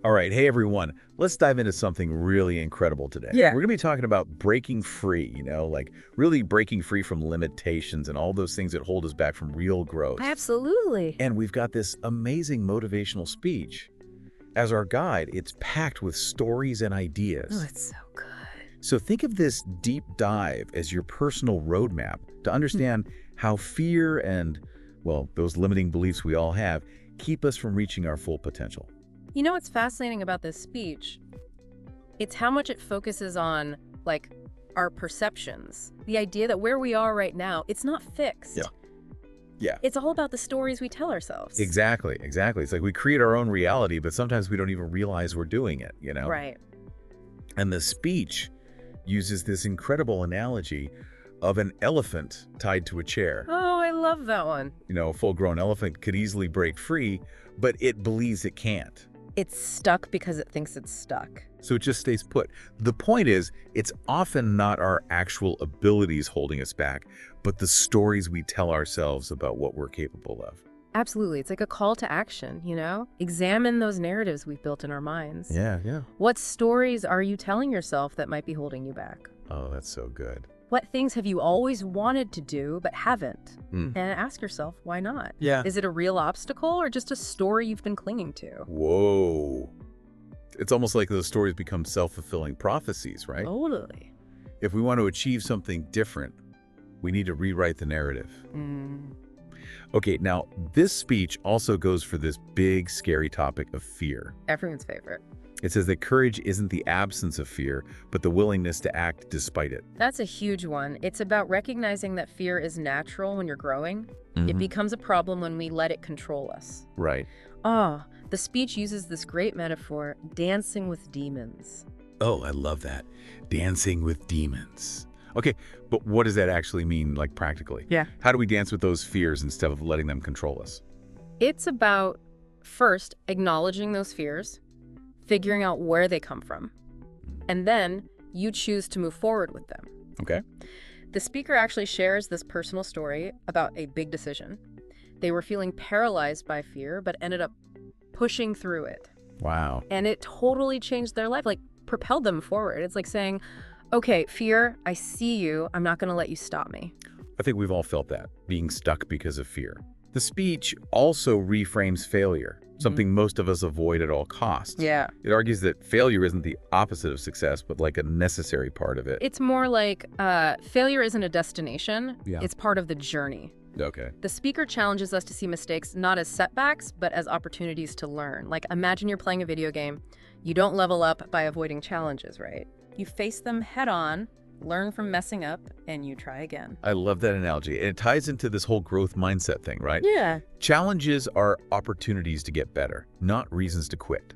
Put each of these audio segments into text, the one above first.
All right, hey everyone, let's dive into something really incredible today. Yeah. We're going to be talking about breaking free, like really breaking free from limitations and all those things that hold us back from real growth. Absolutely. And we've got this amazing motivational speech. As our guide, it's packed with stories and Oh, ideas. it's so good. So think of this deep dive as your personal roadmap to understand how fear and, well, those limiting beliefs we all have keep us from reaching our full potential. You know what's fascinating about this speech? It's how much it focuses on, like, our perceptions. The idea that where we are right now, it's not fixed. Yeah. It's all about the stories we tell ourselves. Exactly. It's like we create our own reality, but sometimes we don't even realize we're doing it, Right. And the speech uses this incredible analogy of an elephant tied to a chair. Oh, I love that one. A full-grown elephant could easily break free, but it believes it can't. It's stuck because it thinks it's stuck. So it just stays put. The point is, it's often not our actual abilities holding us back, but the stories we tell ourselves about what we're capable of. Absolutely. It's like a call to action, Examine those narratives we've built in our minds. Yeah. What stories are you telling yourself that might be holding you back? Oh, that's so good. What things have you always wanted to do but haven't? Mm. And ask yourself, why not? Yeah. Is it a real obstacle or just a story you've been clinging to? Whoa. It's almost like those stories become self-fulfilling prophecies, right? Totally. If we want to achieve something different, we need to rewrite the narrative. Okay, now this speech also goes for this big, scary topic of fear. Everyone's favorite. It says that courage isn't the absence of fear, but the willingness to act despite it. That's a huge one. It's about recognizing that fear is natural when you're growing. It becomes a problem when we let it control us. Right. The speech uses this great metaphor, dancing with demons. Oh, I love that. Dancing with demons. Okay, but what does that actually mean, like practically? Yeah. How do we dance with those fears instead of letting them control us? It's about, first, acknowledging those fears, figuring out where they come from, and then you choose to move forward with them. Okay. The speaker actually shares this personal story about a big decision. They were feeling paralyzed by fear, but ended up pushing through it. Wow. And it totally changed their life, like propelled them forward. It's like saying, okay, fear, I see you. I'm not going to let you stop me. I think we've all felt that, being stuck because of fear. The speech also reframes failure, something most of us avoid at all costs. Yeah. It argues that failure isn't the opposite of success, but like a necessary part of it. It's more like failure isn't a destination. Yeah. It's part of the journey. Okay. The speaker challenges us to see mistakes not as setbacks, but as opportunities to learn. Like, imagine you're playing a video game. You don't level up by avoiding challenges, right? You face them head on, learn from messing up, and you try again. I love that analogy. And it ties into this whole growth mindset thing, right? Yeah. Challenges are opportunities to get better, not reasons to quit.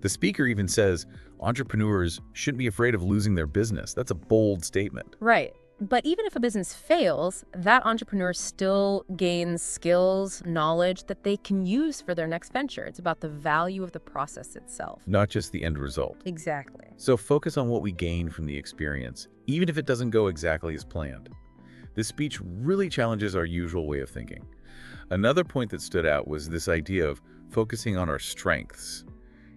The speaker even says entrepreneurs shouldn't be afraid of losing their business. That's a bold statement. Right. But even if a business fails, that entrepreneur still gains skills, knowledge that they can use for their next venture. It's about the value of the process itself. Not just the end result. Exactly. So focus on what we gain from the experience, even if it doesn't go exactly as planned. This speech really challenges our usual way of thinking. Another point that stood out was this idea of focusing on our strengths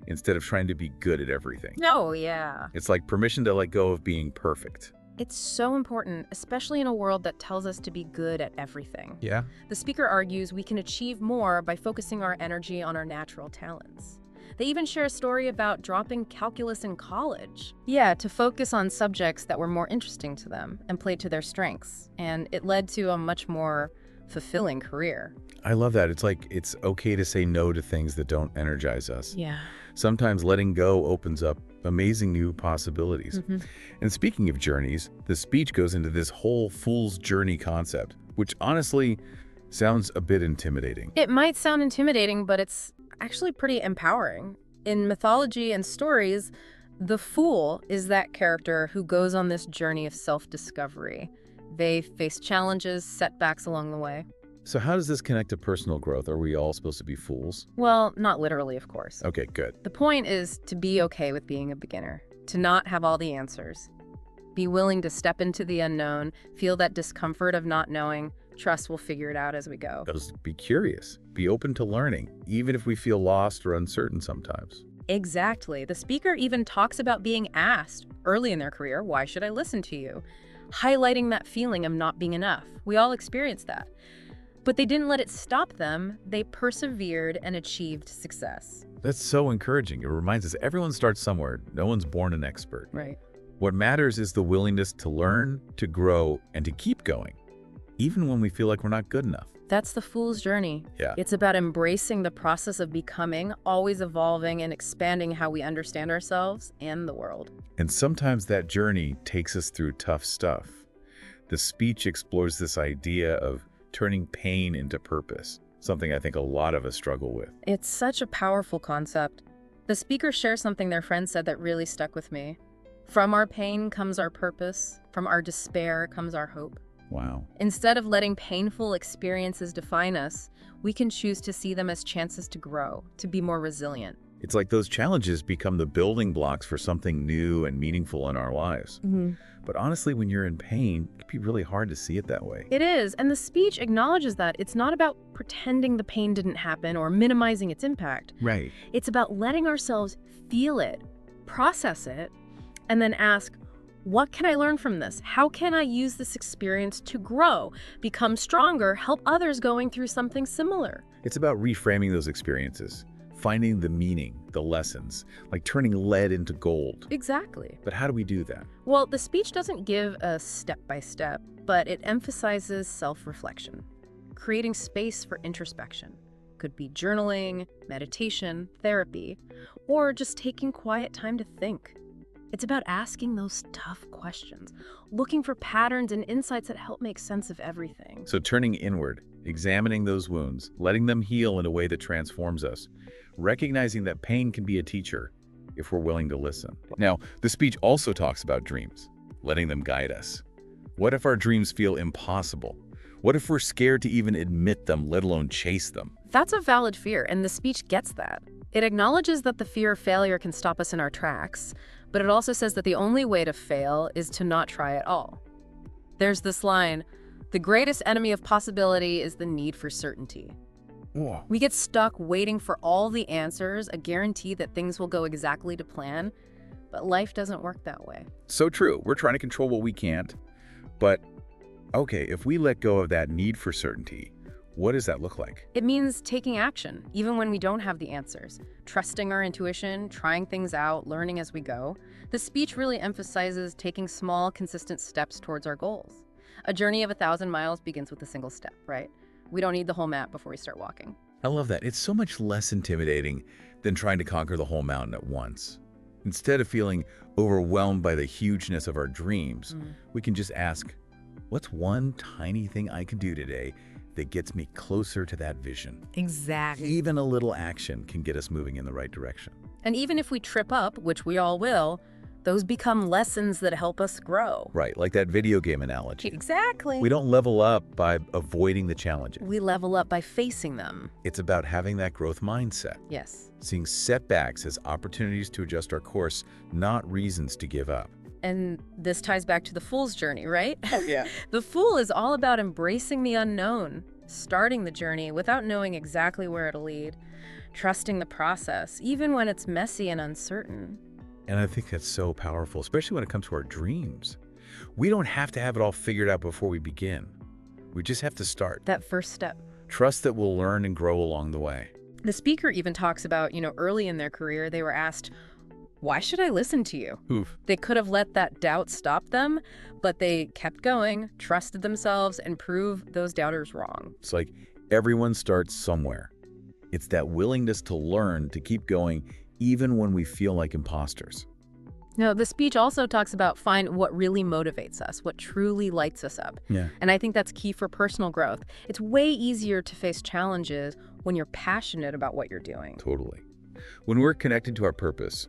instead of trying to be good at everything. Oh, yeah. It's like permission to let go of being perfect. It's so important, especially in a world that tells us to be good at everything. Yeah. The speaker argues we can achieve more by focusing our energy on our natural talents. They even share a story about dropping calculus in college. Yeah, to focus on subjects that were more interesting to them and played to their strengths. And it led to a much more fulfilling career. I love that. It's like it's okay to say no to things that don't energize us. Yeah. Sometimes letting go opens up amazing new possibilities. And speaking of journeys, the speech goes into this whole fool's journey concept, which honestly sounds a bit intimidating. It might sound intimidating, but it's actually pretty empowering. In mythology and stories, the fool is that character who goes on this journey of self-discovery. They face challenges, setbacks along the way. So how does this connect to personal growth? Are we all supposed to be fools? Well, not literally, of course. Okay, good. The point is to be okay with being a beginner, to not have all the answers, Be willing to step into the unknown, feel that discomfort of not knowing. Trust we'll figure it out as we go. Just be curious, be open to learning, even if we feel lost or uncertain sometimes. Exactly. The speaker even talks about being asked early in their career, why should I listen to you? Highlighting that feeling of not being enough. We all experience that. But they didn't let it stop them. They persevered and achieved success. That's so encouraging. It reminds us everyone starts somewhere. No one's born an expert. Right. What matters is the willingness to learn, to grow, and to keep going, even when we feel like we're not good enough. That's the fool's journey. Yeah. It's about embracing the process of becoming, always evolving and expanding how we understand ourselves and the world. And sometimes that journey takes us through tough stuff. The speech explores this idea of turning pain into purpose, something I think a lot of us struggle with. It's such a powerful concept. The speaker shares something their friend said that really stuck with me. From our pain comes our purpose. From our despair comes our hope. Wow. Instead of letting painful experiences define us, we can choose to see them as chances to grow, to be more resilient. It's like those challenges become the building blocks for something new and meaningful in our lives. But honestly, when you're in pain, it can be really hard to see it that way. It is, and the speech acknowledges that. It's not about pretending the pain didn't happen or minimizing its impact. Right. It's about letting ourselves feel it, process it, and then ask, what can I learn from this? How can I use this experience to grow, become stronger, help others going through something similar? It's about reframing those experiences, finding the meaning, the lessons, like turning lead into gold. Exactly. But how do we do that? Well, the speech doesn't give a step-by-step, but it emphasizes self-reflection, creating space for introspection. Could be journaling, meditation, therapy, or just taking quiet time to think. It's about asking those tough questions, looking for patterns and insights that help make sense of everything. So turning inward, examining those wounds, letting them heal in a way that transforms us, recognizing that pain can be a teacher if we're willing to listen. Now, the speech also talks about dreams, letting them guide us. What if our dreams feel impossible? What if we're scared to even admit them, let alone chase them? That's a valid fear, and the speech gets that. It acknowledges that the fear of failure can stop us in our tracks, but it also says that the only way to fail is to not try at all. There's this line, the greatest enemy of possibility is the need for certainty. Whoa. We get stuck waiting for all the answers, a guarantee that things will go exactly to plan, but life doesn't work that way. So true. We're trying to control what we can't. But, okay, if we let go of that need for certainty, what does that look like? It means taking action, even when we don't have the answers. Trusting our intuition, trying things out, learning as we go. The speech really emphasizes taking small, consistent steps towards our goals. A journey of 1,000 miles begins with a single step, right? We don't need the whole map before we start walking. I love that. It's so much less intimidating than trying to conquer the whole mountain at once. Instead of feeling overwhelmed by the hugeness of our dreams, we can just ask, what's one tiny thing I can do today that gets me closer to that vision? Exactly. Even a little action can get us moving in the right direction. And even if we trip up, which we all will, those become lessons that help us grow. Right, like that video game analogy. Exactly. We don't level up by avoiding the challenges. We level up by facing them. It's about having that growth mindset. Yes. Seeing setbacks as opportunities to adjust our course, not reasons to give up. And this ties back to the fool's journey, right? Oh, yeah. The fool is all about embracing the unknown, starting the journey without knowing exactly where it'll lead, trusting the process, even when it's messy and uncertain. And I think that's so powerful, especially when it comes to our dreams. We don't have to have it all figured out before we begin. We just have to start. That first step. Trust that we'll learn and grow along the way. The speaker even talks about, early in their career, they were asked, why should I listen to you? Oof. They could have let that doubt stop them, but they kept going, trusted themselves, and proved those doubters wrong. It's like everyone starts somewhere. It's that willingness to learn, to keep going, even when we feel like imposters. Now, the speech also talks about find what really motivates us, what truly lights us up. Yeah. And I think that's key for personal growth. It's way easier to face challenges when you're passionate about what you're doing. Totally. When we're connected to our purpose,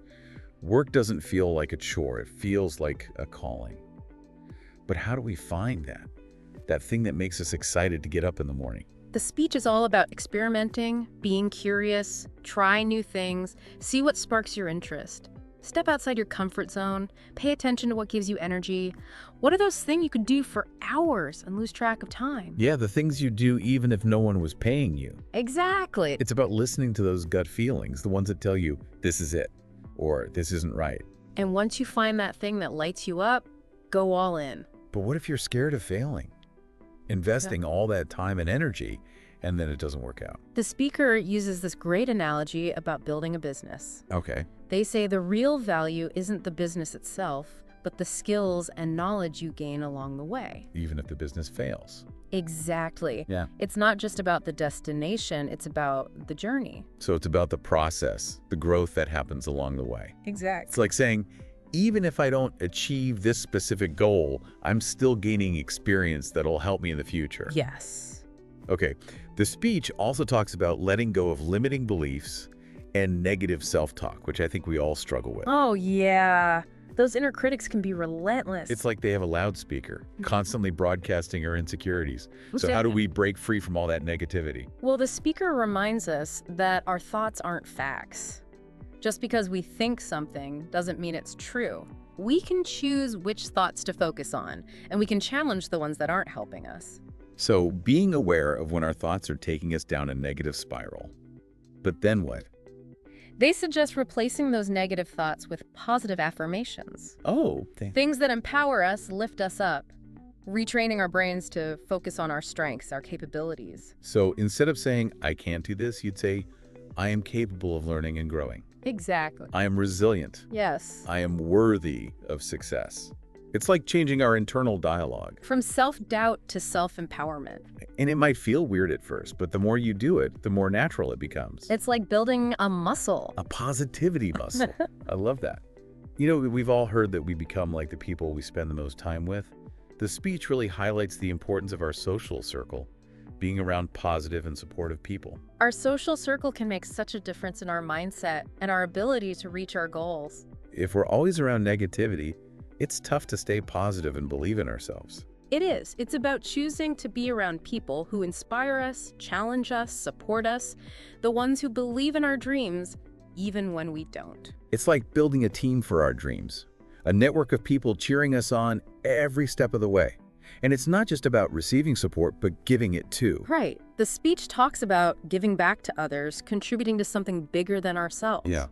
work doesn't feel like a chore. It feels like a calling. But how do we find that? That thing that makes us excited to get up in the morning? The speech is all about experimenting, being curious, try new things, see what sparks your interest. Step outside your comfort zone. Pay attention to what gives you energy. What are those things you could do for hours and lose track of time? Yeah, the things you do even if no one was paying you. Exactly. It's about listening to those gut feelings, the ones that tell you, this is it, or this isn't right. And once you find that thing that lights you up, go all in. But what if you're scared of failing? Investing all that time and energy, and then it doesn't work out. The speaker uses this great analogy about building a business. Okay. They say the real value isn't the business itself, but the skills and knowledge you gain along the way. Even if the business fails. Exactly. Yeah. It's not just about the destination, it's about the journey. So it's about the process, the growth that happens along the way. Exactly. It's like saying, even if I don't achieve this specific goal, I'm still gaining experience that'll help me in the future. Yes. Okay, the speech also talks about letting go of limiting beliefs and negative self-talk, which I think we all struggle with. Oh, yeah. Those inner critics can be relentless. It's like they have a loudspeaker, constantly broadcasting our insecurities. Who's So how that? do we break free from all that negativity? Well, the speaker reminds us that our thoughts aren't facts. Just because we think something doesn't mean it's true. We can choose which thoughts to focus on, and we can challenge the ones that aren't helping us. So being aware of when our thoughts are taking us down a negative spiral. But then what? They suggest replacing those negative thoughts with positive affirmations. Oh, Things that empower us, lift us up. Retraining our brains to focus on our strengths, our capabilities. so instead of saying, I can't do this, you'd say, I am capable of learning and growing. Exactly. I am resilient. Yes. I am worthy of success. It's like changing our internal dialogue. From self-doubt to self-empowerment. And it might feel weird at first, but the more you do it, the more natural it becomes. It's like building a muscle. A positivity muscle. I love that. You know, we've all heard that we become like the people we spend the most time with. The speech really highlights the importance of our social circle, being around positive and supportive people. Our social circle can make such a difference in our mindset and our ability to reach our goals. If we're always around negativity, it's tough to stay positive and believe in ourselves. It is. It's about choosing to be around people who inspire us, challenge us, support us, the ones who believe in our dreams, even when we don't. It's like building a team for our dreams, a network of people cheering us on every step of the way. And it's not just about receiving support, but giving it too. Right. The speech talks about giving back to others, contributing to something bigger than ourselves. Yeah.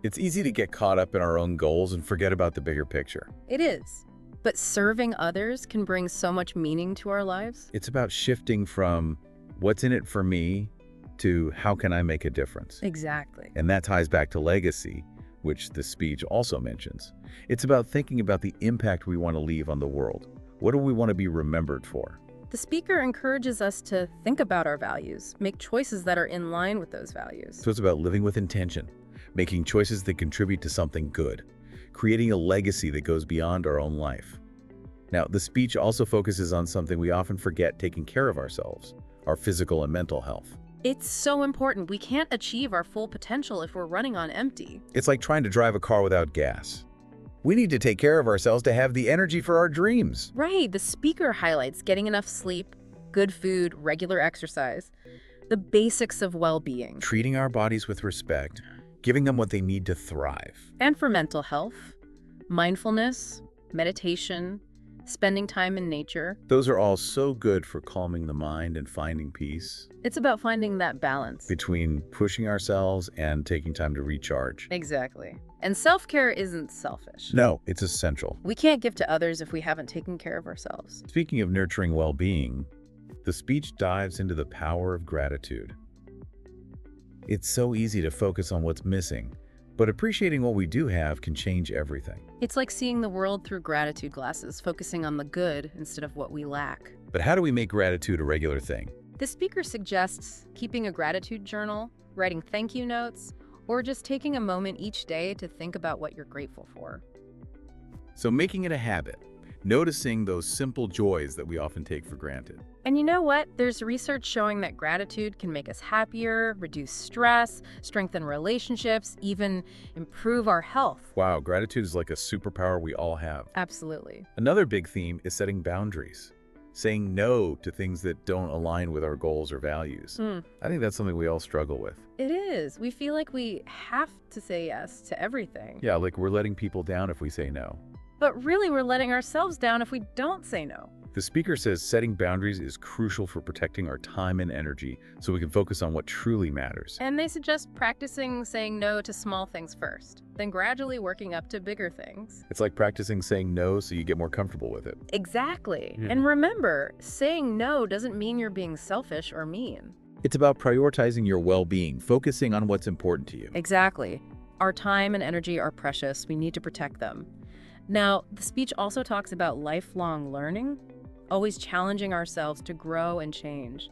It's easy to get caught up in our own goals and forget about the bigger picture. It is. But serving others can bring so much meaning to our lives. It's about shifting from what's in it for me to how can I make a difference? Exactly. And that ties back to legacy, which the speech also mentions. It's about thinking about the impact we want to leave on the world. What do we want to be remembered for? The speaker encourages us to think about our values, make choices that are in line with those values. So it's about living with intention, making choices that contribute to something good, creating a legacy that goes beyond our own life. Now, the speech also focuses on something we often forget: taking care of ourselves, our physical and mental health. It's so important. We can't achieve our full potential if we're running on empty. It's like trying to drive a car without gas. We need to take care of ourselves to have the energy for our dreams. Right. The speaker highlights getting enough sleep, good food, regular exercise, the basics of well-being. Treating our bodies with respect, giving them what they need to thrive. And for mental health, mindfulness, meditation, spending time in nature. Those are all so good for calming the mind and finding peace It's about finding that balance. between pushing ourselves and taking time to recharge. Exactly. And self-care isn't selfish. No, it's essential. We can't give to others if we haven't taken care of ourselves. Speaking of nurturing well-being, the speech dives into the power of gratitude. It's so easy to focus on what's missing, but appreciating what we do have can change everything. It's like seeing the world through gratitude glasses, focusing on the good instead of what we lack. But how do we make gratitude a regular thing? The speaker suggests keeping a gratitude journal, writing thank you notes, or just taking a moment each day to think about what you're grateful for. So making it a habit, noticing those simple joys that we often take for granted. And you know what? There's research showing that gratitude can make us happier, reduce stress, strengthen relationships, even improve our health. Wow, gratitude is like a superpower we all have. Absolutely. Another big theme is setting boundaries. saying no to things that don't align with our goals or values. I think that's something we all struggle with. It is. We feel like we have to say yes to everything. Yeah, like we're letting people down if we say no. But really, we're letting ourselves down if we don't say no. The speaker says setting boundaries is crucial for protecting our time and energy so we can focus on what truly matters. And they suggest practicing saying no to small things first, then gradually working up to bigger things. It's like practicing saying no so you get more comfortable with it. Exactly. Yeah. And remember, saying no doesn't mean you're being selfish or mean. It's about prioritizing your well-being, focusing on what's important to you. Exactly. Our time and energy are precious. We need to protect them. Now, the speech also talks about lifelong learning, always challenging ourselves to grow and change,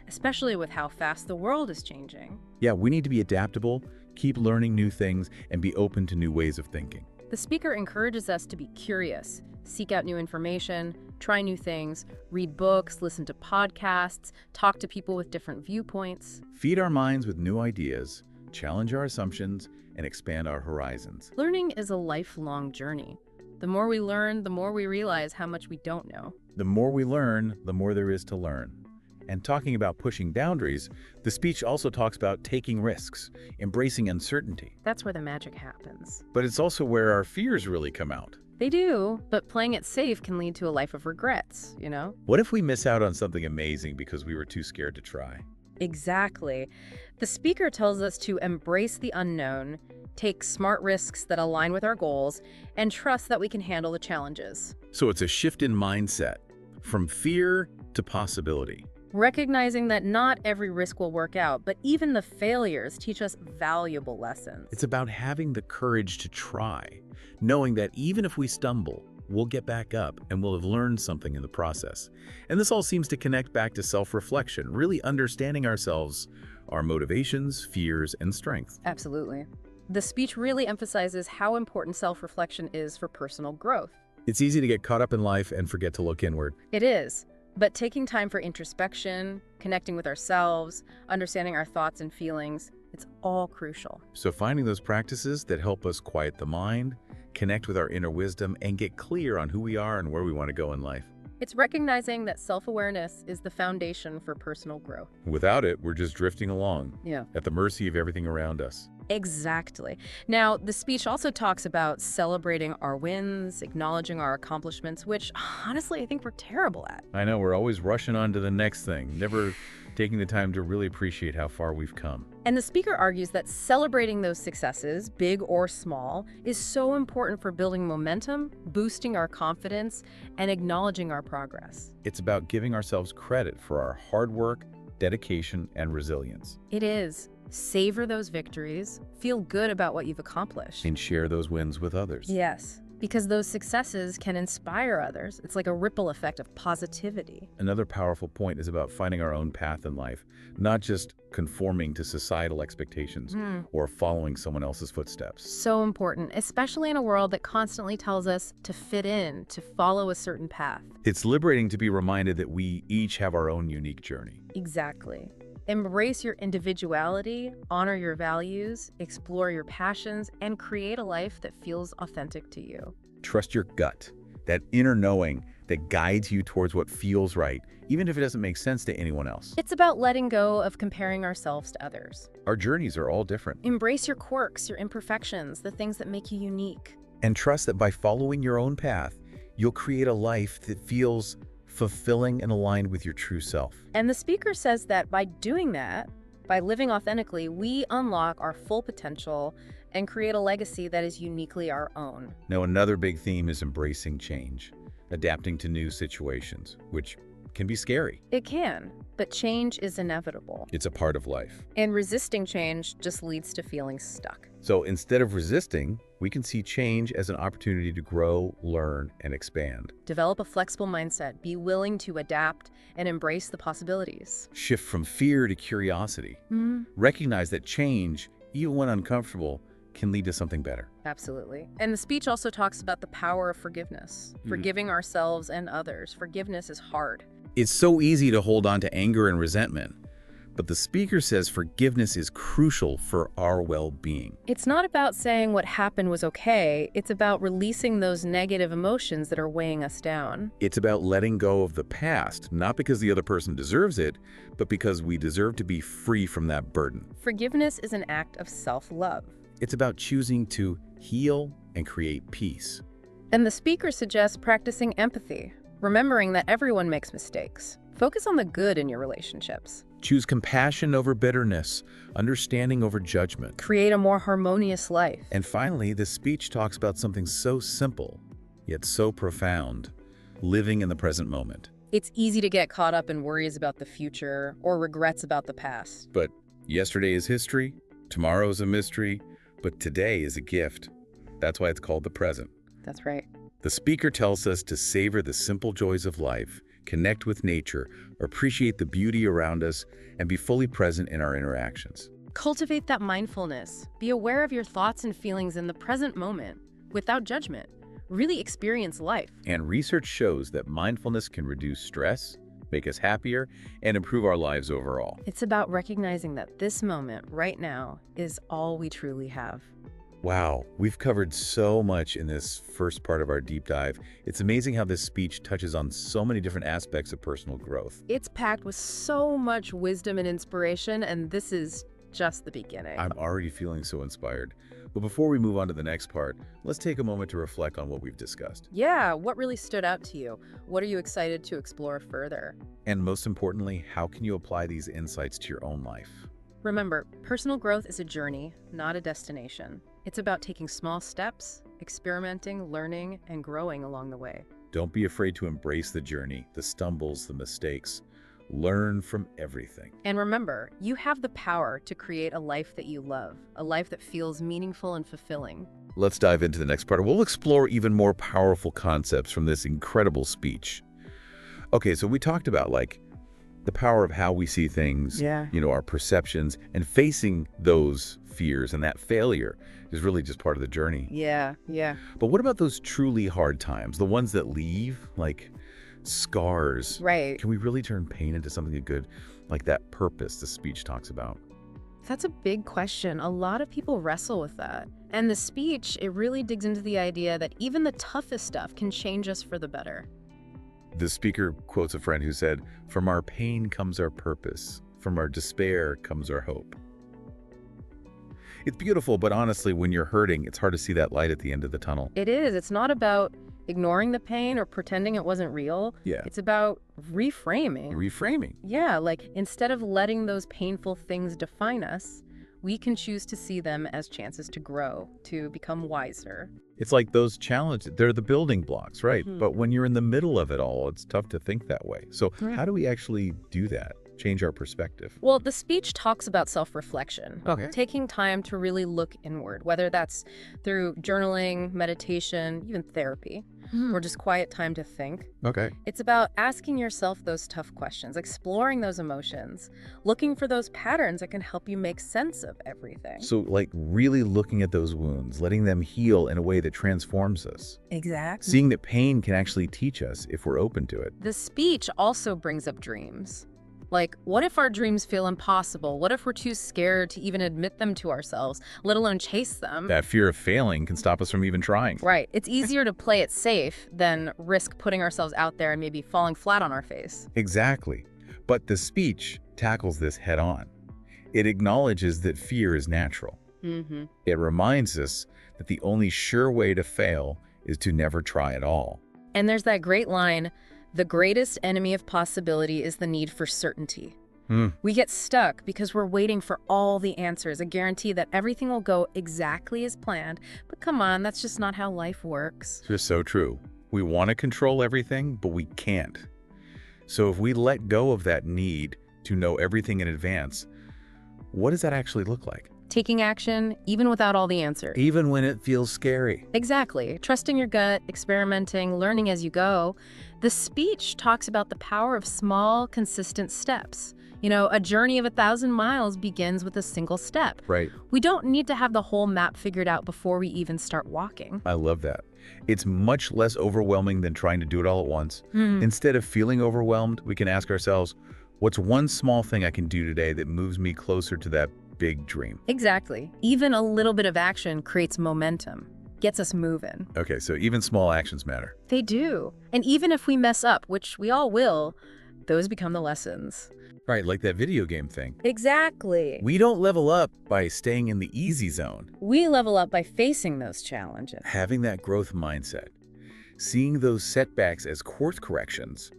especially with how fast the world is changing. Yeah, we need to be adaptable, keep learning new things, and be open to new ways of thinking. The speaker encourages us to be curious, seek out new information, try new things, read books, listen to podcasts, talk to people with different viewpoints. Feed our minds with new ideas, challenge our assumptions, and expand our horizons. Learning is a lifelong journey. The more we learn, the more we realize how much we don't know. The more we learn, the more there is to learn. And talking about pushing boundaries, the speech also talks about taking risks, embracing uncertainty. That's where the magic happens. But it's also where our fears really come out. They do, but playing it safe can lead to a life of regrets, you know? What if we miss out on something amazing because we were too scared to try? Exactly. The speaker tells us to embrace the unknown, take smart risks that align with our goals, and trust that we can handle the challenges. So it's a shift in mindset, from fear to possibility. Recognizing that not every risk will work out, but even the failures teach us valuable lessons. It's about having the courage to try, knowing that even if we stumble, we'll get back up and we'll have learned something in the process. And this all seems to connect back to self-reflection, really understanding ourselves, our motivations, fears, and strengths. Absolutely. The speech really emphasizes how important self-reflection is for personal growth. It's easy to get caught up in life and forget to look inward. It is, but taking time for introspection, connecting with ourselves, understanding our thoughts and feelings, it's all crucial. So finding those practices that help us quiet the mind, connect with our inner wisdom, and get clear on who we are and where we want to go in life. It's recognizing that self-awareness is the foundation for personal growth. Without it, we're just drifting along, Yeah. at the mercy of everything around us. Exactly. Now, the speech also talks about celebrating our wins, acknowledging our accomplishments, which honestly I think we're terrible at. I know, we're always rushing on to the next thing, never taking the time to really appreciate how far we've come. And the speaker argues that celebrating those successes, big or small, is so important for building momentum, boosting our confidence, and acknowledging our progress. It's about giving ourselves credit for our hard work, dedication, and resilience. It is. Savor those victories, feel good about what you've accomplished. And share those wins with others. Yes, because those successes can inspire others. It's like a ripple effect of positivity. Another powerful point is about finding our own path in life, not just conforming to societal expectations or following someone else's footsteps. So important, especially in a world that constantly tells us to fit in, to follow a certain path. It's liberating to be reminded that we each have our own unique journey. Exactly. Embrace your individuality, honor your values, explore your passions, and create a life that feels authentic to you. Trust your gut, that inner knowing that guides you towards what feels right, even if it doesn't make sense to anyone else. It's about letting go of comparing ourselves to others. Our journeys are all different. Embrace your quirks, your imperfections, the things that make you unique. And trust that by following your own path, you'll create a life that feels fulfilling and aligned with your true self. And the speaker says that by doing that, by living authentically, we unlock our full potential and create a legacy that is uniquely our own. Now, another big theme is embracing change, adapting to new situations, which can be scary. It can, but change is inevitable. It's a part of life. And resisting change just leads to feeling stuck. So instead of resisting, we can see change as an opportunity to grow, learn, and expand. Develop a flexible mindset, be willing to adapt, and embrace the possibilities. Shift from fear to curiosity. Recognize that change, even when uncomfortable, can lead to something better. Absolutely. And the speech also talks about the power of forgiveness, forgiving ourselves and others. Forgiveness is hard. It's so easy to hold on to anger and resentment, But the speaker says forgiveness is crucial for our well-being. It's not about saying what happened was okay. It's about releasing those negative emotions that are weighing us down. It's about letting go of the past, not because the other person deserves it, but because we deserve to be free from that burden. Forgiveness is an act of self-love. It's about choosing to heal and create peace. And the speaker suggests practicing empathy, remembering that everyone makes mistakes. Focus on the good in your relationships. Choose compassion over bitterness, understanding over judgment. Create a more harmonious life. And finally, the speech talks about something so simple, yet so profound: living in the present moment. It's easy to get caught up in worries about the future or regrets about the past. But yesterday is history, tomorrow is a mystery, but today is a gift. That's why it's called the present. That's right. The speaker tells us to savor the simple joys of life, connect with nature, appreciate the beauty around us, and be fully present in our interactions. Cultivate that mindfulness. Be aware of your thoughts and feelings in the present moment, without judgment. Really experience life. And research shows that mindfulness can reduce stress, make us happier, and improve our lives overall. It's about recognizing that this moment, right now, is all we truly have. Wow, we've covered so much in this first part of our deep dive. It's amazing how this speech touches on so many different aspects of personal growth. It's packed with so much wisdom and inspiration, and this is just the beginning. I'm already feeling so inspired. But before we move on to the next part, let's take a moment to reflect on what we've discussed. Yeah, what really stood out to you? What are you excited to explore further? And most importantly, how can you apply these insights to your own life? Remember, personal growth is a journey, not a destination. It's about taking small steps, experimenting, learning, and growing along the way. Don't be afraid to embrace the journey, the stumbles, the mistakes. Learn from everything. And remember, you have the power to create a life that you love, a life that feels meaningful and fulfilling. Let's dive into the next part. We'll explore even more powerful concepts from this incredible speech. Okay, so we talked about the power of how we see things, our perceptions, and facing those fears, and that failure is really just part of the journey. Yeah. But what about those truly hard times, the ones that leave, like scars? Right. Can we really turn pain into something good, like that purpose the speech talks about? That's a big question. A lot of people wrestle with that. And the speech, it really digs into the idea that even the toughest stuff can change us for the better. The speaker quotes a friend who said, "From our pain comes our purpose. From our despair comes our hope." It's beautiful, but honestly, when you're hurting, it's hard to see that light at the end of the tunnel. It is. It's not about ignoring the pain or pretending it wasn't real. Yeah. It's about reframing. Reframing. Yeah, instead of letting those painful things define us, we can choose to see them as chances to grow, to become wiser. It's like those challenges, they're the building blocks, right? But when you're in the middle of it all, it's tough to think that way. So how do we actually do that? Change our perspective? Well, the speech talks about self-reflection. Okay. Taking time to really look inward, whether that's through journaling, meditation, even therapy, or just quiet time to think. Okay. It's about asking yourself those tough questions, exploring those emotions, looking for those patterns that can help you make sense of everything. So really looking at those wounds, letting them heal in a way that transforms us. Exactly. Seeing that pain can actually teach us if we're open to it. The speech also brings up dreams. What if our dreams feel impossible? What if we're too scared to even admit them to ourselves, let alone chase them? That fear of failing can stop us from even trying. Right. It's easier to play it safe than risk putting ourselves out there and maybe falling flat on our face. Exactly. But the speech tackles this head on. It acknowledges that fear is natural. It reminds us that the only sure way to fail is to never try at all. And there's that great line, "The greatest enemy of possibility is the need for certainty." We get stuck because we're waiting for all the answers, a guarantee that everything will go exactly as planned. But come on, that's just not how life works. Just so true. We want to control everything, but we can't. So if we let go of that need to know everything in advance, what does that actually look like? Taking action, even without all the answers. Even when it feels scary. Exactly. Trusting your gut, experimenting, learning as you go. The speech talks about the power of small, consistent steps. A journey of 1,000 miles begins with a single step. Right. We don't need to have the whole map figured out before we even start walking. I love that. It's much less overwhelming than trying to do it all at once. Instead of feeling overwhelmed, we can ask ourselves, What's one small thing I can do today that moves me closer to that big dream? Exactly. Even a little bit of action creates momentum, gets us moving. Okay, so even small actions matter. They do. And even if we mess up, which we all will, those become the lessons. Right, like that video game thing. Exactly. We don't level up by staying in the easy zone. We level up by facing those challenges. Having that growth mindset. Seeing those setbacks as course corrections,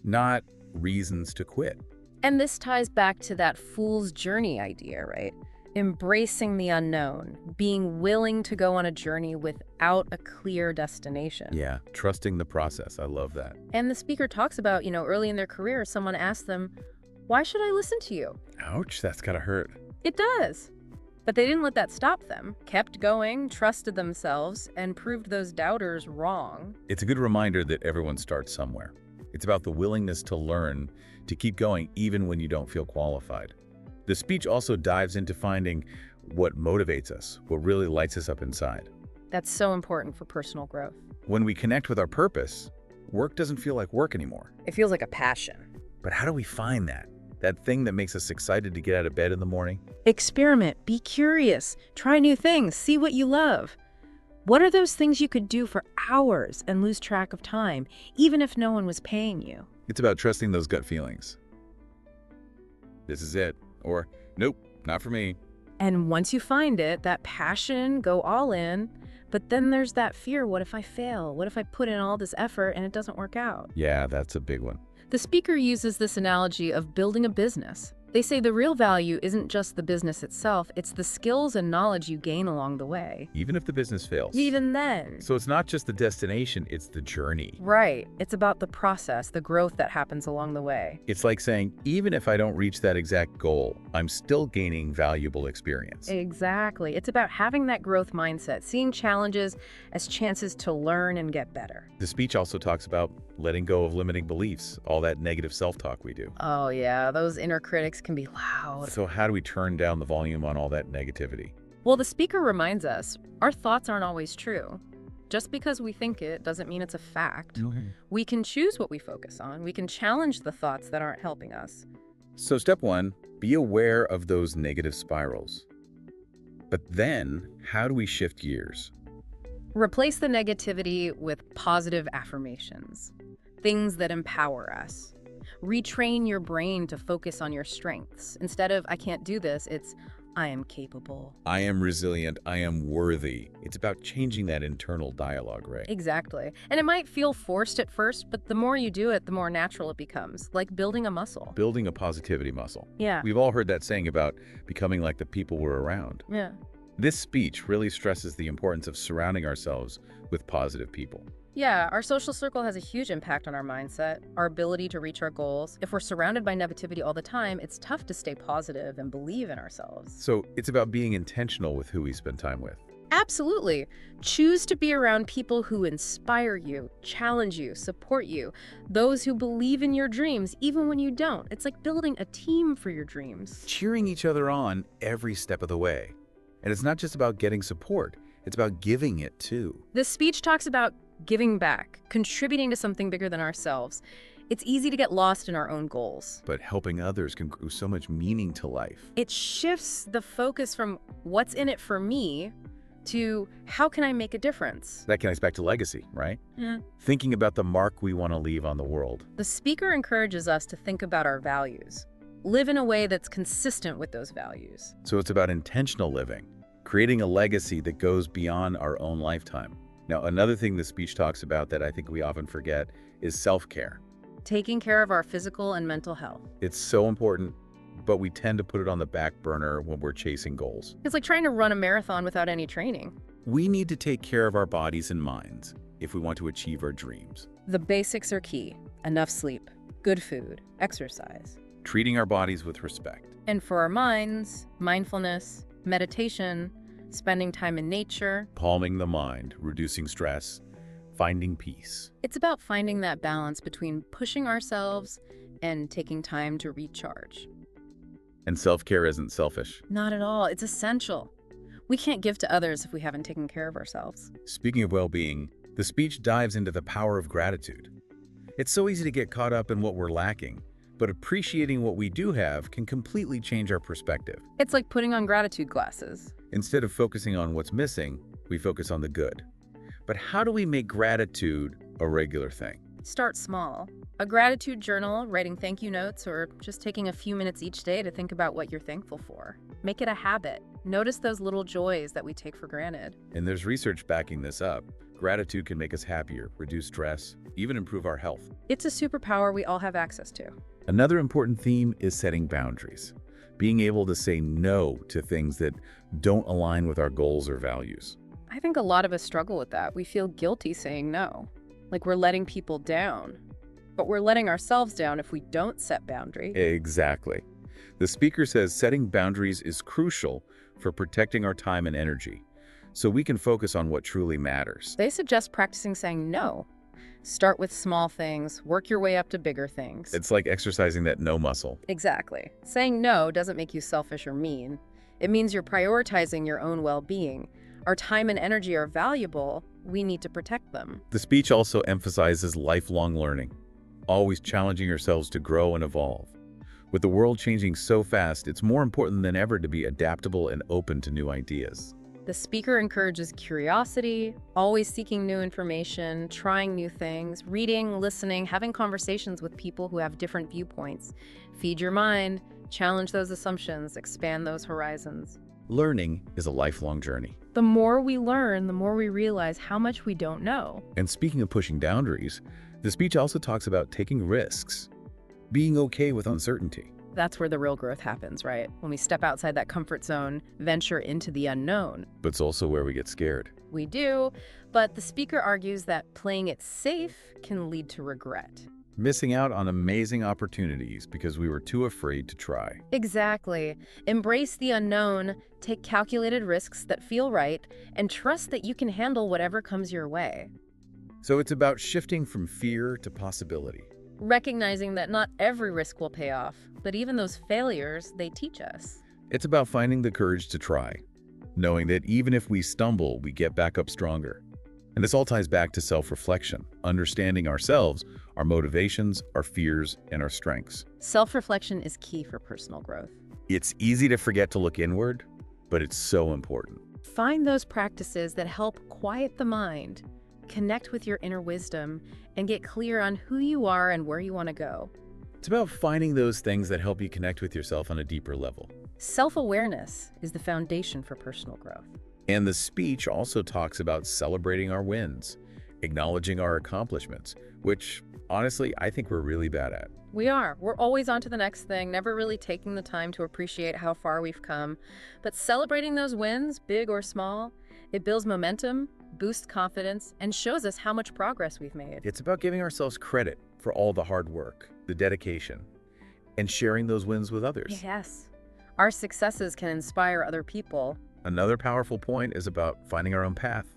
not reasons to quit. And this ties back to that fool's journey idea, right? Embracing the unknown, being willing to go on a journey without a clear destination. Yeah, trusting the process. I love that. And the speaker talks about, early in their career, someone asked them, "Why should I listen to you?" Ouch, that's gotta hurt. It does. But they didn't let that stop them, kept going, trusted themselves, and proved those doubters wrong. It's a good reminder that everyone starts somewhere. It's about the willingness to learn, to keep going even when you don't feel qualified. The speech also dives into finding what motivates us, what really lights us up inside. That's so important for personal growth. When we connect with our purpose, work doesn't feel like work anymore. It feels like a passion. But how do we find that? That thing that makes us excited to get out of bed in the morning? Experiment, be curious, try new things, see what you love. What are those things you could do for hours and lose track of time, even if no one was paying you? It's about trusting those gut feelings. This is it. Or, nope, not for me. And once you find it, that passion, go all in. But then there's that fear, what if I fail? What if I put in all this effort and it doesn't work out? Yeah, that's a big one. The speaker uses this analogy of building a business. They say the real value isn't just the business itself, it's the skills and knowledge you gain along the way. Even if the business fails. Even then. So it's not just the destination, it's the journey. Right. It's about the process, the growth that happens along the way. It's like saying, even if I don't reach that exact goal, I'm still gaining valuable experience. Exactly. It's about having that growth mindset, seeing challenges as chances to learn and get better. The speech also talks about letting go of limiting beliefs, all that negative self-talk we do. Oh yeah, those inner critics can be loud. So how do we turn down the volume on all that negativity? Well, the speaker reminds us, our thoughts aren't always true. Just because we think it doesn't mean it's a fact. We can choose what we focus on. We can challenge the thoughts that aren't helping us. So step one, be aware of those negative spirals. But then, how do we shift gears? Replace the negativity with positive affirmations, things that empower us. Retrain your brain to focus on your strengths. Instead of, "I can't do this," it's, "I am capable." I am resilient, I am worthy. It's about changing that internal dialogue, right? Exactly. And it might feel forced at first, but the more you do it, the more natural it becomes, like building a muscle. Building a positivity muscle. Yeah. We've all heard that saying about becoming like the people we're around. Yeah. This speech really stresses the importance of surrounding ourselves with positive people. Yeah, our social circle has a huge impact on our mindset, our ability to reach our goals. If we're surrounded by negativity all the time, it's tough to stay positive and believe in ourselves. So it's about being intentional with who we spend time with. Absolutely. Choose to be around people who inspire you, challenge you, support you, those who believe in your dreams, even when you don't. It's like building a team for your dreams. Cheering each other on every step of the way. And it's not just about getting support, it's about giving it too. This speech talks about giving back, contributing to something bigger than ourselves. It's easy to get lost in our own goals. But helping others can grow so much meaning to life. It shifts the focus from what's in it for me to how can I make a difference? That connects back to legacy, right? Yeah. Thinking about the mark we want to leave on the world. The speaker encourages us to think about our values, live in a way that's consistent with those values. So it's about intentional living, creating a legacy that goes beyond our own lifetime. Now, another thing the speech talks about that I think we often forget is self-care. Taking care of our physical and mental health. It's so important, but we tend to put it on the back burner when we're chasing goals. It's like trying to run a marathon without any training. We need to take care of our bodies and minds if we want to achieve our dreams. The basics are key. Enough sleep, good food, exercise. Treating our bodies with respect. And for our minds, mindfulness, meditation, spending time in nature. Calming the mind, reducing stress, finding peace. It's about finding that balance between pushing ourselves and taking time to recharge. And self-care isn't selfish. Not at all. It's essential. We can't give to others if we haven't taken care of ourselves. Speaking of well-being, the speech dives into the power of gratitude. It's so easy to get caught up in what we're lacking, But appreciating what we do have can completely change our perspective. It's like putting on gratitude glasses. Instead of focusing on what's missing, we focus on the good. But how do we make gratitude a regular thing? Start small. A gratitude journal, writing thank you notes, or just taking a few minutes each day to think about what you're thankful for. Make it a habit. Notice those little joys that we take for granted. And there's research backing this up. Gratitude can make us happier, reduce stress, even improve our health. It's a superpower we all have access to. Another important theme is setting boundaries. Being able to say no to things that don't align with our goals or values. I think a lot of us struggle with that. We feel guilty saying no, like we're letting people down. But we're letting ourselves down if we don't set boundaries. Exactly. The speaker says setting boundaries is crucial for protecting our time and energy, so we can focus on what truly matters. They suggest practicing saying no. Start with small things, work your way up to bigger things. It's like exercising that no muscle. Exactly. Saying no doesn't make you selfish or mean. It means you're prioritizing your own well-being. Our time and energy are valuable. We need to protect them. The speech also emphasizes lifelong learning, always challenging ourselves to grow and evolve. With the world changing so fast, it's more important than ever to be adaptable and open to new ideas. The speaker encourages curiosity, always seeking new information, trying new things, reading, listening, having conversations with people who have different viewpoints. Feed your mind, challenge those assumptions, expand those horizons. Learning is a lifelong journey. The more we learn, the more we realize how much we don't know. And speaking of pushing boundaries, the speech also talks about taking risks, being okay with uncertainty. That's where the real growth happens, right? When we step outside that comfort zone, venture into the unknown. But it's also where we get scared. We do, but the speaker argues that playing it safe can lead to regret. Missing out on amazing opportunities because we were too afraid to try. Exactly. Embrace the unknown, take calculated risks that feel right, and trust that you can handle whatever comes your way. So it's about shifting from fear to possibility. Recognizing that not every risk will pay off, but even those failures, they teach us. It's about finding the courage to try, knowing that even if we stumble, we get back up stronger. And this all ties back to self-reflection, understanding ourselves, our motivations, our fears, and our strengths. Self-reflection is key for personal growth. It's easy to forget to look inward, but it's so important. Find those practices that help quiet the mind, connect with your inner wisdom, and get clear on who you are and where you want to go. It's about finding those things that help you connect with yourself on a deeper level. Self-awareness is the foundation for personal growth. And the speech also talks about celebrating our wins, acknowledging our accomplishments, which honestly, I think we're really bad at. We are. We're always on to the next thing, never really taking the time to appreciate how far we've come. But celebrating those wins, big or small, it builds momentum, boosts confidence, and shows us how much progress we've made. It's about giving ourselves credit for all the hard work, the dedication, and sharing those wins with others. Yes. Our successes can inspire other people. Another powerful point is about finding our own path.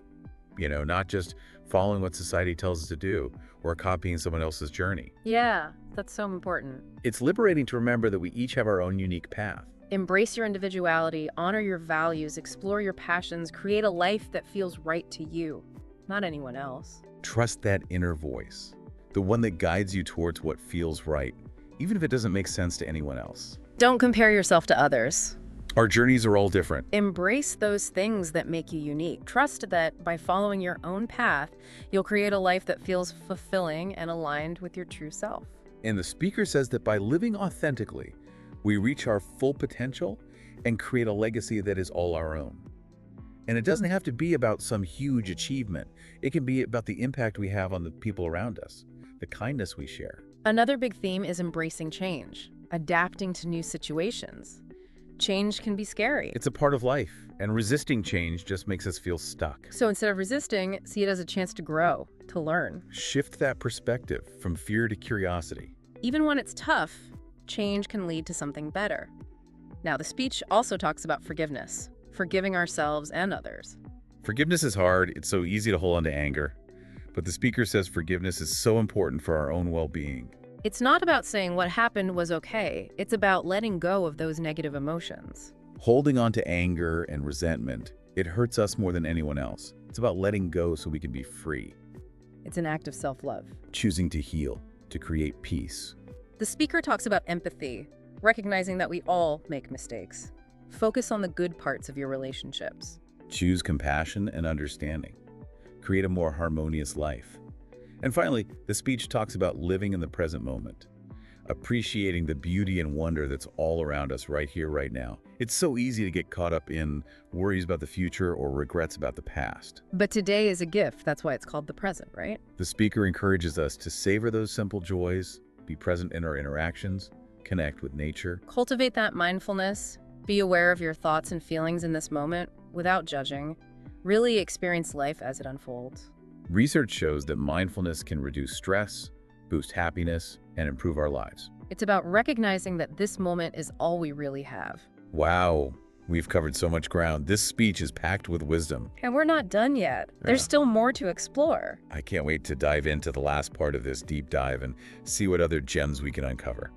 Not just following what society tells us to do or copying someone else's journey. Yeah, that's so important. It's liberating to remember that we each have our own unique path. Embrace your individuality, honor your values, explore your passions, create a life that feels right to you, not anyone else. Trust that inner voice, the one that guides you towards what feels right, even if it doesn't make sense to anyone else. Don't compare yourself to others. Our journeys are all different. Embrace those things that make you unique. Trust that by following your own path, you'll create a life that feels fulfilling and aligned with your true self. And the speaker says that by living authentically, we reach our full potential and create a legacy that is all our own. And it doesn't have to be about some huge achievement. It can be about the impact we have on the people around us, the kindness we share. Another big theme is embracing change, adapting to new situations. Change can be scary. It's a part of life, and resisting change just makes us feel stuck. So instead of resisting, see it as a chance to grow, to learn. Shift that perspective from fear to curiosity. Even when it's tough, change can lead to something better. Now, the speech also talks about forgiveness, forgiving ourselves and others. Forgiveness is hard. It's so easy to hold on to anger. But the speaker says forgiveness is so important for our own well-being. It's not about saying what happened was okay. It's about letting go of those negative emotions. Holding on to anger and resentment, it hurts us more than anyone else. It's about letting go so we can be free. It's an act of self-love. Choosing to heal, to create peace, The speaker talks about empathy, recognizing that we all make mistakes. Focus on the good parts of your relationships. Choose compassion and understanding. Create a more harmonious life. And finally, the speech talks about living in the present moment, appreciating the beauty and wonder that's all around us right here, right now. It's so easy to get caught up in worries about the future or regrets about the past. But today is a gift. That's why it's called the present, right? The speaker encourages us to savor those simple joys, be present in our interactions, connect with nature. Cultivate that mindfulness. Be aware of your thoughts and feelings in this moment without judging. Really experience life as it unfolds. Research shows that mindfulness can reduce stress, boost happiness, and improve our lives. It's about recognizing that this moment is all we really have. Wow, we've covered so much ground. This speech is packed with wisdom. And we're not done yet. There's still more to explore. I can't wait to dive into the last part of this deep dive and see what other gems we can uncover.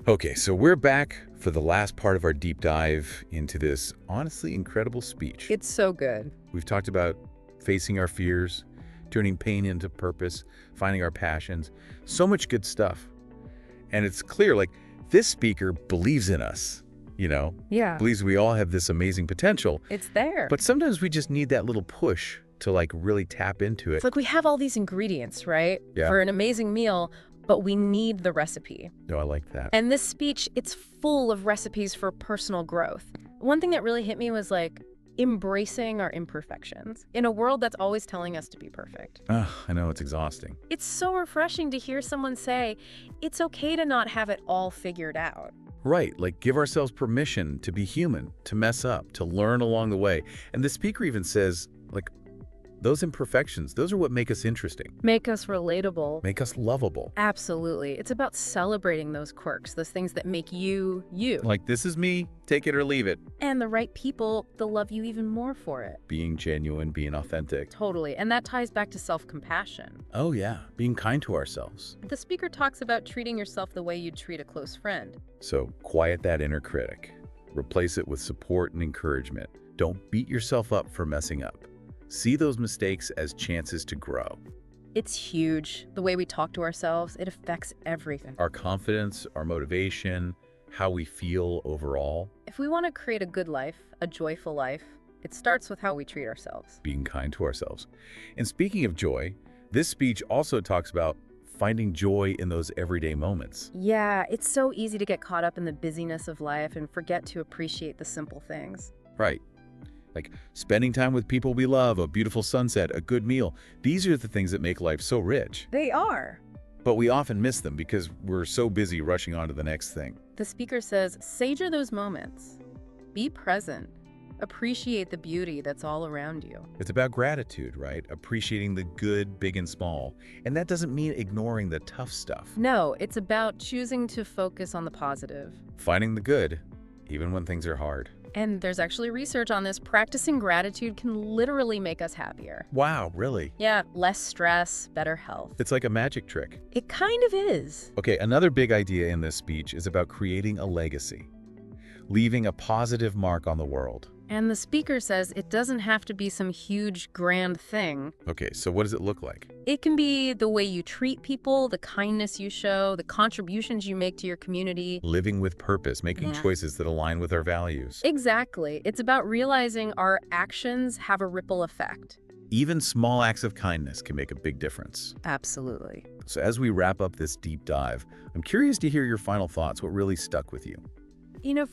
Okay, so we're back for the last part of our deep dive into this honestly incredible speech. It's so good. We've talked about facing our fears, turning pain into purpose, finding our passions, so much good stuff. And it's clear, like, this speaker believes in us, Yeah. believes we all have this amazing potential. It's there. But sometimes we just need that little push to, like, really tap into it. It's like we have all these ingredients, right? Yeah. For an amazing meal, but we need the recipe. No, I like that. And this speech, it's full of recipes for personal growth. One thing that really hit me was like embracing our imperfections in a world that's always telling us to be perfect. I know, it's exhausting. It's so refreshing to hear someone say, it's okay to not have it all figured out. Right, like give ourselves permission to be human, to mess up, to learn along the way. And the speaker even says, like, those imperfections, those are what make us interesting, Make us relatable. make us lovable. Absolutely. It's about celebrating those quirks, those things that make you, you. Like, this is me, take it or leave it. And the right people, they'll love you even more for it. Being genuine, being authentic. Totally. And that ties back to self-compassion. Oh yeah, being kind to ourselves. The speaker talks about treating yourself the way you'd treat a close friend. So quiet that inner critic. Replace it with support and encouragement. Don't beat yourself up for messing up. See those mistakes as chances to grow. It's huge. The way we talk to ourselves, it affects everything. Our confidence, our motivation, how we feel overall. If we want to create a good life, a joyful life, it starts with how we treat ourselves. Being kind to ourselves. And speaking of joy, this speech also talks about finding joy in those everyday moments. Yeah, it's so easy to get caught up in the busyness of life and forget to appreciate the simple things. Right. Like spending time with people we love, a beautiful sunset, a good meal. These are the things that make life so rich. They are. But we often miss them because we're so busy rushing on to the next thing. The speaker says, savor those moments. Be present. Appreciate the beauty that's all around you. It's about gratitude, right? Appreciating the good, big and small. And that doesn't mean ignoring the tough stuff. No, it's about choosing to focus on the positive. Finding the good, even when things are hard. And there's actually research on this. Practicing gratitude can literally make us happier. Wow, really? Yeah, less stress, better health. It's like a magic trick. It kind of is. Okay, another big idea in this speech is about creating a legacy, leaving a positive mark on the world. And the speaker says it doesn't have to be some huge, grand thing. Okay, so what does it look like? It can be the way you treat people, the kindness you show, the contributions you make to your community. Living with purpose, making choices that align with our values. Exactly. It's about realizing our actions have a ripple effect. Even small acts of kindness can make a big difference. Absolutely. So as we wrap up this deep dive, I'm curious to hear your final thoughts, what really stuck with you.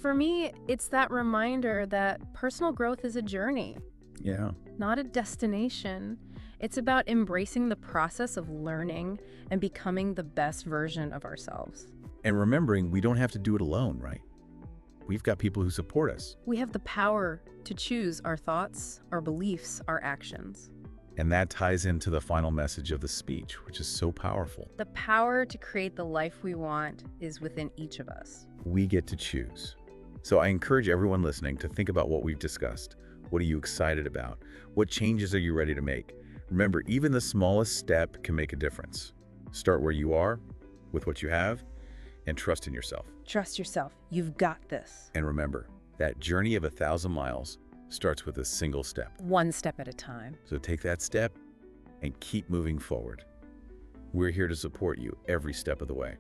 For me, it's that reminder that personal growth is a journey, Yeah. not a destination. It's about embracing the process of learning and becoming the best version of ourselves. And remembering we don't have to do it alone, right? We've got people who support us. We have the power to choose our thoughts, our beliefs, our actions. And that ties into the final message of the speech, which is so powerful. The power to create the life we want is within each of us. We get to choose. So I encourage everyone listening to think about what we've discussed. What are you excited about? What changes are you ready to make? Remember, even the smallest step can make a difference. Start where you are, with what you have, and trust in yourself. Trust yourself. You've got this. And remember, that journey of 1,000 miles starts with a single step. One step at a time. So take that step and keep moving forward. We're here to support you every step of the way.